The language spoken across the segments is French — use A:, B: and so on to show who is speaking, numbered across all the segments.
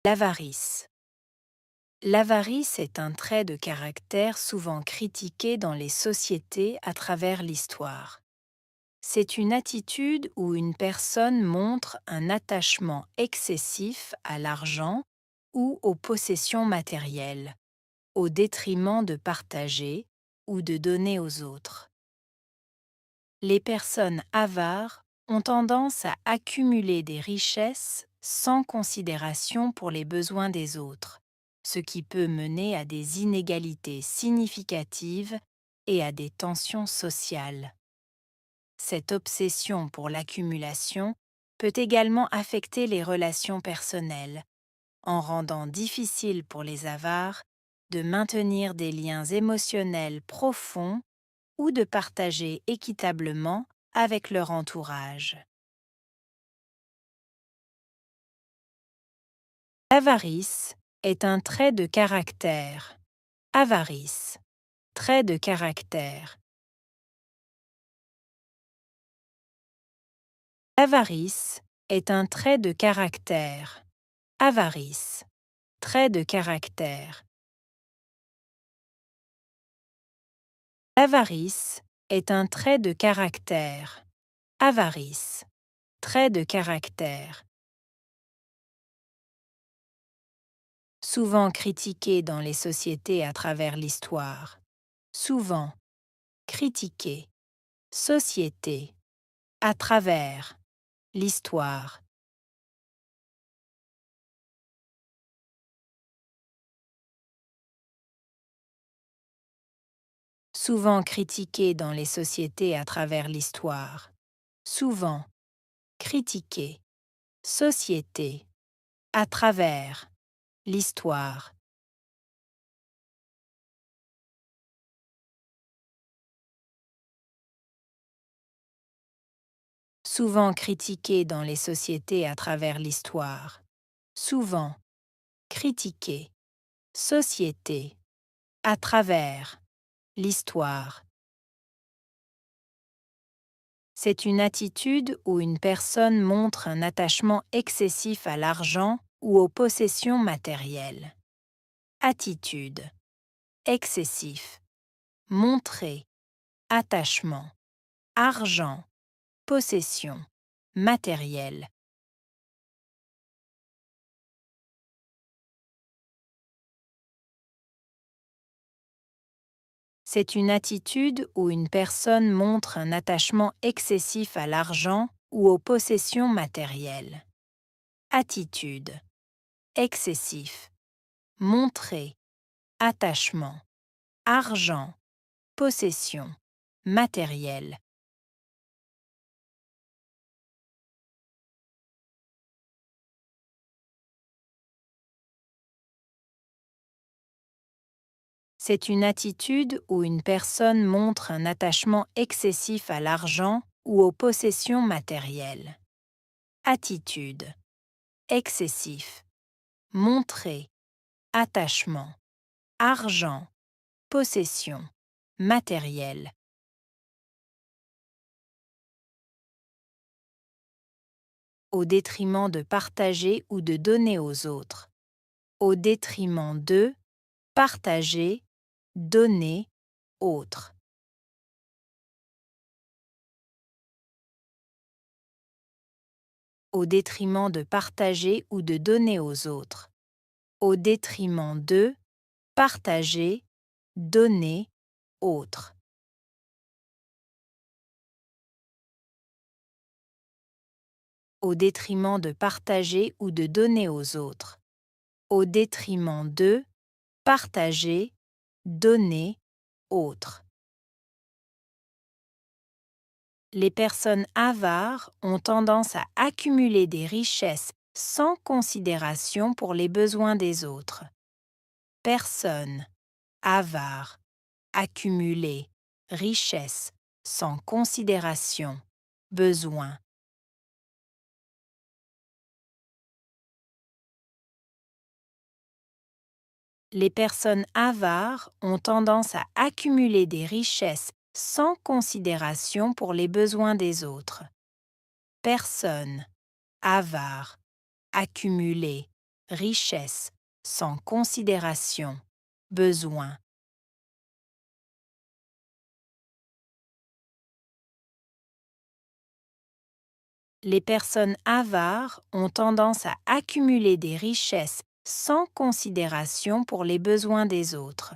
A: L'avarice. L'avarice est un trait de caractère souvent critiqué dans les sociétés à travers l'histoire. C'est une attitude où une personne montre un attachement excessif à l'argent ou aux possessions matérielles, au détriment de partager ou de donner aux autres. Les personnes avares ont tendance à accumuler des richesses sans considération pour les besoins des autres, ce qui peut mener à des inégalités significatives et à des tensions sociales. Cette obsession pour l'accumulation peut également affecter les relations personnelles, en rendant difficile pour les avares de maintenir des liens émotionnels profonds ou de partager équitablement avec leur entourage. L'avarice est un trait de caractère. Avarice, trait de caractère. L'avarice est un trait de caractère. Avarice, trait de caractère. L'avarice est un trait de caractère. Avarice, trait de caractère. Souvent critiqué dans les sociétés à travers l'histoire. Souvent critiqué. Société. À travers. L'histoire. Souvent critiqué dans les sociétés à travers l'histoire. Souvent critiqué. Société. À travers. L'histoire. Souvent critiqué dans les sociétés à travers l'histoire. Souvent critiqué. Société. À travers. L'histoire. C'est une attitude où une personne montre un attachement excessif à l'argent ou aux possessions matérielles. Attitude. Excessif. Montrer. Attachement. Argent. Possession. Matériel. C'est une attitude où une personne montre un attachement excessif à l'argent ou aux possessions matérielles. Attitude. Excessif. Montrer. Attachement. Argent. Possession. Matériel. C'est une attitude où une personne montre un attachement excessif à l'argent ou aux possessions matérielles. Attitude. Excessif. Montrer. Attachement. Argent. Possession. Matériel. Au détriment de partager ou de donner aux autres. Au détriment de partager, donner, autres. Au détriment de partager ou de donner aux autres. Au détriment de partager, donner, autres. Au détriment de partager ou de donner aux autres. Au détriment de partager, donner, autres. Les personnes avares ont tendance à accumuler des richesses sans considération pour les besoins des autres. Personne, avare, accumuler, richesse, sans considération, besoin. Les personnes avares ont tendance à accumuler des richesses sans considération pour les besoins des autres. Personne, avare, accumuler, richesse, sans considération, besoin. Les personnes avares ont tendance à accumuler des richesses sans considération pour les besoins des autres.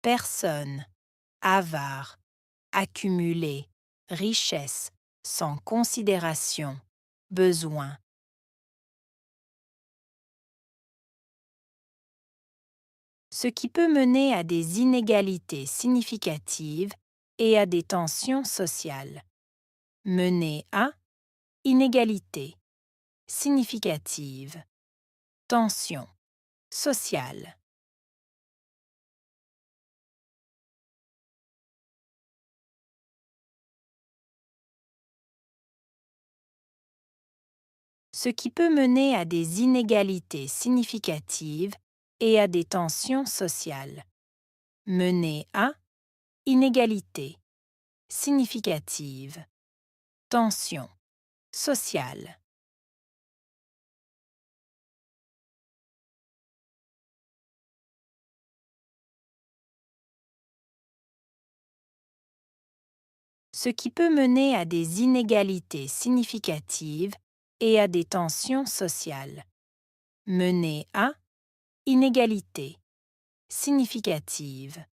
A: Personne, avare, accumuler, richesse, sans considération, besoin. Ce qui peut mener à des inégalités significatives et à des tensions sociales. Mener à inégalité, significative, tension, sociale. Ce qui peut mener à des inégalités significatives et à des tensions sociales. Mener à inégalité, significative, tension, sociale. Ce qui peut mener à des inégalités significatives et à des tensions sociales. Mener à inégalité, significative,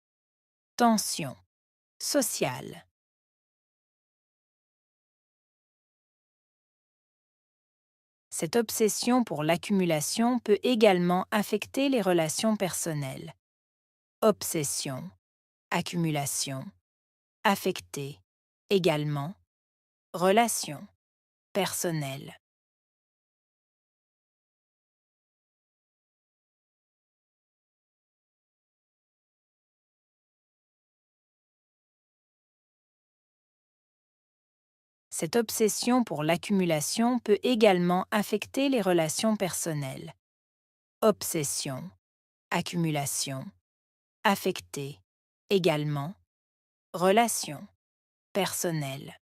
A: tension, sociale. Cette obsession pour l'accumulation peut également affecter les relations personnelles. Obsession, accumulation, affecter, également, relation, personnelle. Cette obsession pour l'accumulation peut également affecter les relations personnelles. Obsession, accumulation, affecter, également, relation, personnelle.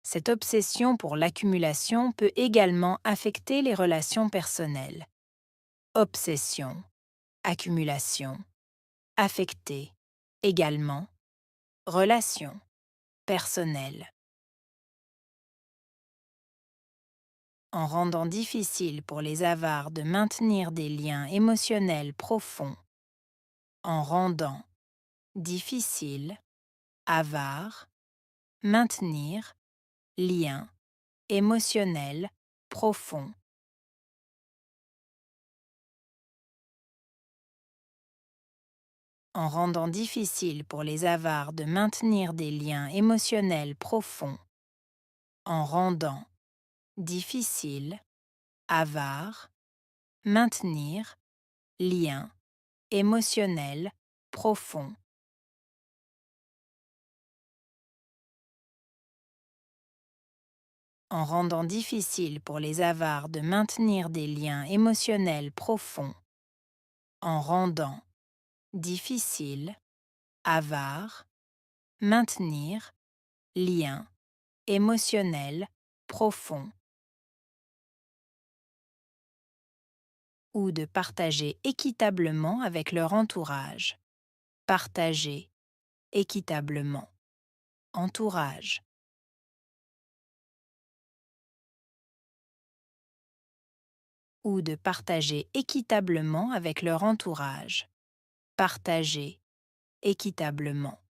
A: Cette obsession pour l'accumulation peut également affecter les relations personnelles. Obsession, accumulation, affecter, également, relation, personnelle. En rendant difficile pour les avares de maintenir des liens émotionnels profonds. En rendant difficile, avare, maintenir, lien émotionnel profond. En rendant difficile pour les avares de maintenir des liens émotionnels profonds. En rendant difficile, avare, maintenir, lien émotionnel profond. En rendant difficile pour les avares de maintenir des liens émotionnels profonds. En rendant difficile, avare, maintenir, lien émotionnel profond. Ou de partager équitablement avec leur entourage. Partager équitablement. Entourage. Ou de partager équitablement avec leur entourage. Partager équitablement.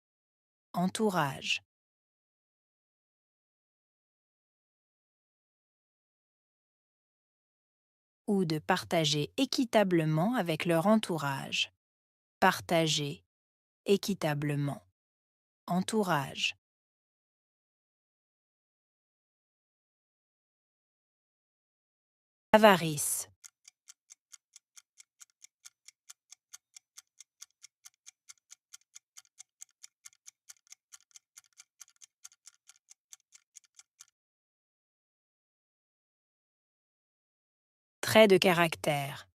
A: Entourage. Ou de partager équitablement avec leur entourage. Partager équitablement. Entourage. Avarice. Trait de caractère.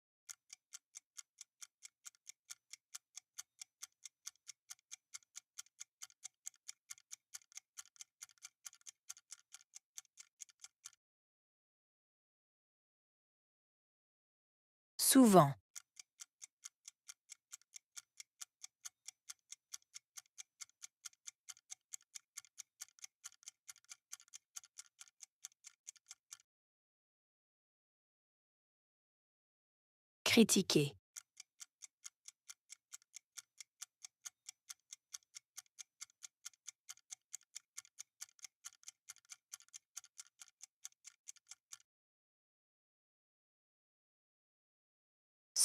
A: Souvent, critiquer.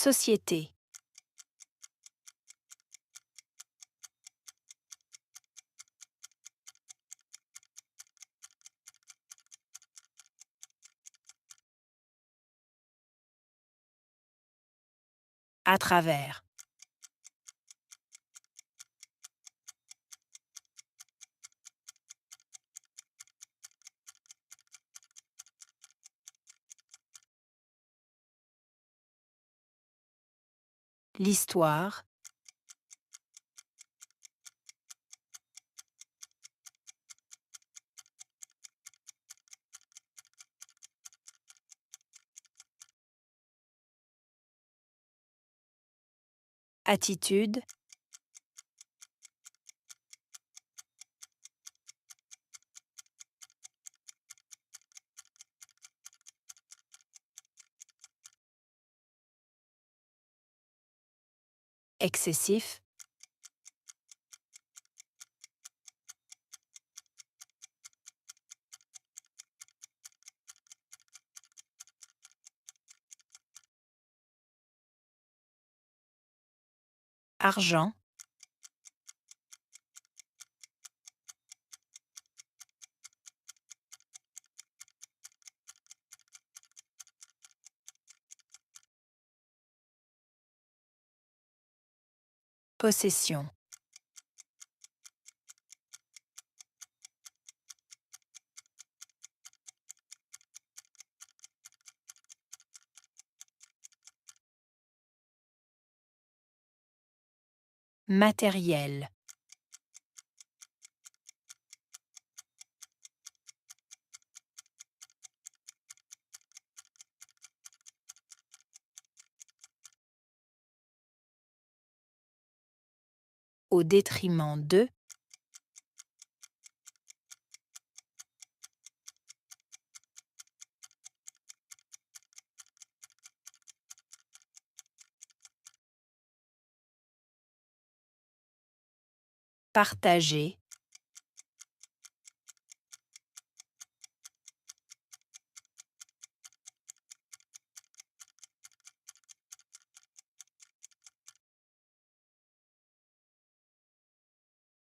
A: Société. À travers. L'histoire. Attitude. Excessif. Argent. Possession. Matériel. Au détriment de. Partager.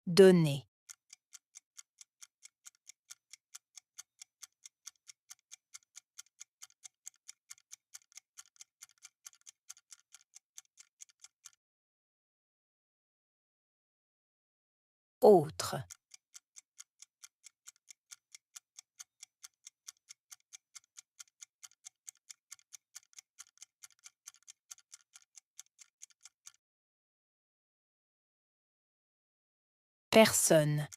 A: Donner. Autre. Personne.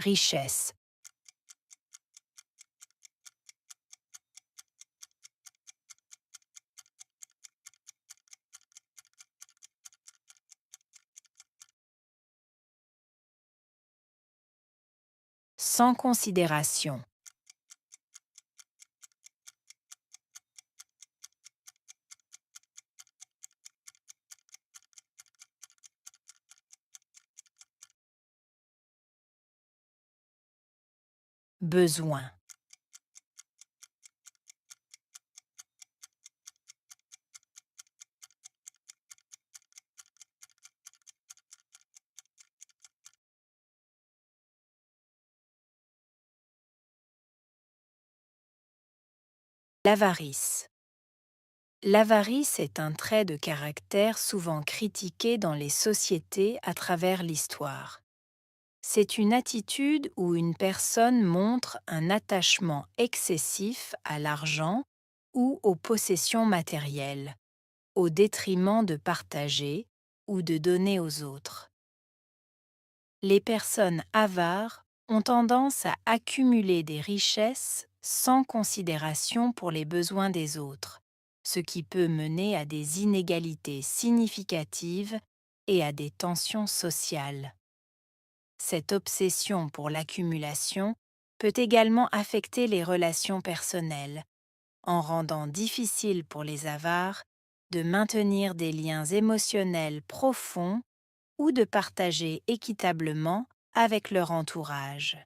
A: Richesse. Sans considération. Besoin. L'avarice. L'avarice est un trait de caractère souvent critiqué dans les sociétés à travers l'histoire. C'est une attitude où une personne montre un attachement excessif à l'argent ou aux possessions matérielles. au détriment de partager ou de donner aux autres. Les personnes avares ont tendance à accumuler des richesses sans considération pour les besoins des autres, ce qui peut mener à des inégalités significatives et à des tensions sociales. Cette obsession pour l'accumulation peut également affecter les relations personnelles, en rendant difficile pour les avares de maintenir des liens émotionnels profonds ou de partager équitablement avec leur entourage.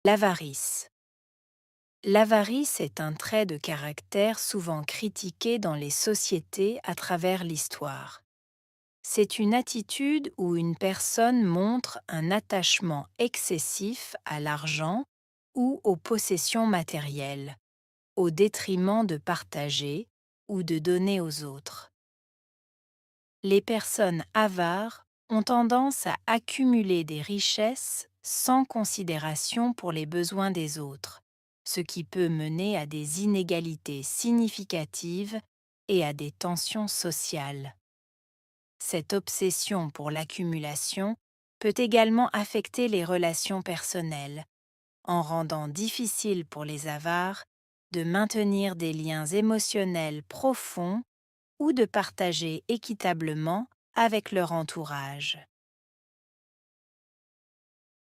A: L'avarice. L'avarice est un trait de caractère souvent critiqué dans les sociétés à travers l'histoire. C'est une attitude où une personne montre un attachement excessif à l'argent ou aux possessions matérielles, au détriment de partager ou de donner aux autres. Les personnes avares ont tendance à accumuler des richesses sans considération pour les besoins des autres, ce qui peut mener à des inégalités significatives et à des tensions sociales. Cette obsession pour l'accumulation peut également affecter les relations personnelles, en rendant difficile pour les avares de maintenir des liens émotionnels profonds ou de partager équitablement avec leur entourage.